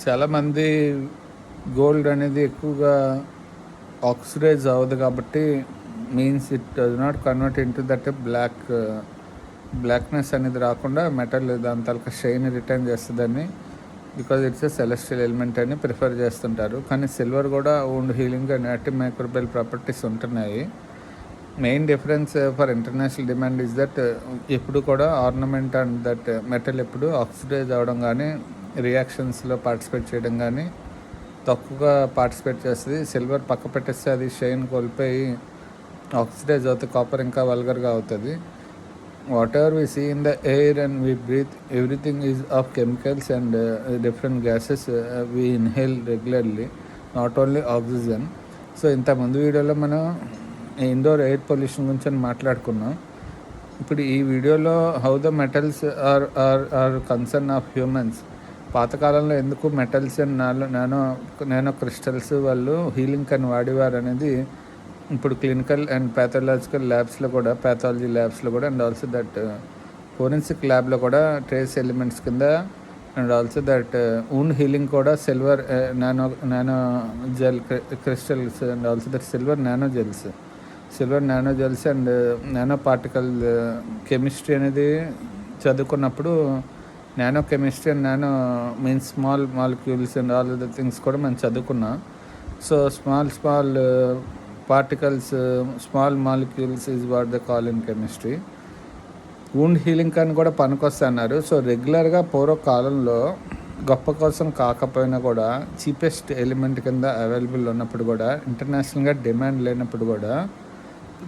చాలామంది గోల్డ్ అనేది ఎక్కువగా ఆక్సిడైజ్ అవ్వదు కాబట్టి means it does not convert into that blackness అనేది రాకుండా మెటల్ దాని తాలూకా షైన్ రిటర్న్ చేస్తుందని, because it's a celestial element అని ప్రిఫర్ చేస్తుంటారు. కానీ సిల్వర్ కూడా wound healing and antimicrobial properties ఉంటున్నాయి. Main difference for international demand is that ఎప్పుడు కూడా ఆర్నమెంట్ అండ్ దట్ మెటల్ ఎప్పుడు ఆక్సిడైజ్ అవ్వడం కానీ రియాక్షన్స్లో పార్టిసిపేట్ చేయడం కానీ తక్కువగా పార్టిసిపేట్ చేస్తుంది. సిల్వర్ పక్క పెట్టేస్తే అది షైన్ కోల్పోయి ఆక్సిడైజ్ అవుతుంది, కాపర్ ఇంకా వల్గర్గా అవుతుంది. Whatever we see in the air and we breathe, everything is of chemicals and different gases we inhale regularly, not only oxygen. So ఇంత ముందు వీడియోలో మనం ఇండోర్ ఎయిర్ పొల్యూషన్ గురించి మాట్లాడుకున్నాం. ఇప్పుడు ఈ వీడియోలో how the metals are concern of humans. పాతకాలంలో ఎందుకు మెటల్స్ అండ్ నానో క్రిస్టల్స్ వాళ్ళు హీలింగ్ అని వాడేవారు అనేది ఇప్పుడు క్లినికల్ అండ్ ప్యాథాలజికల్ ల్యాబ్స్లో కూడా, ప్యాథాలజీ ల్యాబ్స్లో కూడా, అండ్ ఆల్సో దట్ ఫోరెన్సిక్ ల్యాబ్లో కూడా ట్రేస్ ఎలిమెంట్స్ కింద, and also that wound healing కూడా silver nano gel crystals and also that silver nano gels and nano particle chemistry అనేది చదువుకున్నప్పుడు nano chemistry and nano means small molecules and all other things కూడా మనం చదువుకున్నాం. So small particles, small molecules is what the call in chemistry. Wound healing అని కూడా పనికొస్తున్నారు. So రెగ్యులర్గా పూర్వకాలంలో గొప్ప కోసం కాకపోయినా కూడా చీపెస్ట్ ఎలిమెంట్ కింద అవైలబుల్ ఉన్నప్పుడు కూడా, ఇంటర్నేషనల్గా డిమాండ్ లేనప్పుడు కూడా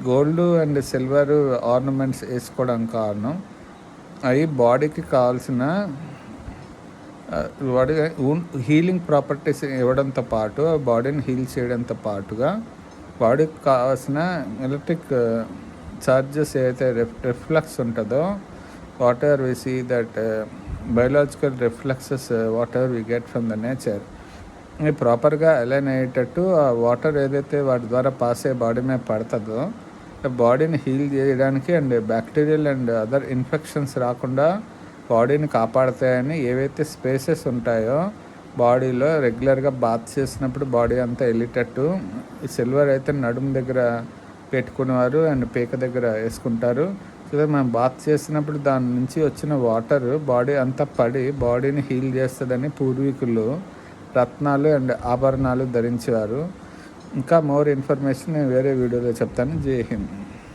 గోల్డ్ అండ్ సిల్వర్ ఆర్నమెంట్స్ వేసుకోవడానికి కారణం అవి బాడీకి కావాల్సిన బాడీ హీలింగ్ ప్రాపర్టీస్ ఇవ్వడంతో పాటు, బాడీని హీల్ చేయడంతో పాటుగా బాడీకి కావాల్సిన ఎలక్ట్రిక్ ఛార్జెస్ ఏదైతే రిఫ్లక్స్ ఉంటుందో, whatever we see that biological reflexes whatever we get from the nature, ఇవి ప్రాపర్గా అలైన్ అయ్యేటట్టు ఆ వాటర్ ఏదైతే వాటి ద్వారా పాస్ అయ్యే బాడీ మీద పడుతుందో బాడీని హీల్ చేయడానికి and bacterial and other infections రాకుండా బాడీని కాపాడుతాయని ఏవైతే స్పేసెస్ ఉంటాయో బాడీలో రెగ్యులర్గా బాత్ చేసినప్పుడు బాడీ అంతా వెళ్ళేటట్టు, ఈ సిల్వర్ అయితే నడుము దగ్గర పెట్టుకునేవారు అండ్ పీక దగ్గర వేసుకుంటారు. సో మనం బాత్ చేసినప్పుడు దాని నుంచి వచ్చిన వాటర్ బాడీ అంతా పడి బాడీని హీల్ చేస్తుందని పూర్వీకులు రత్నాలు అండ్ ఆభరణాలు ధరించేవారు. ఇంకా మోర్ ఇన్ఫర్మేషన్ నేను వేరే వీడియోలో చెప్తాను. జై హింద్.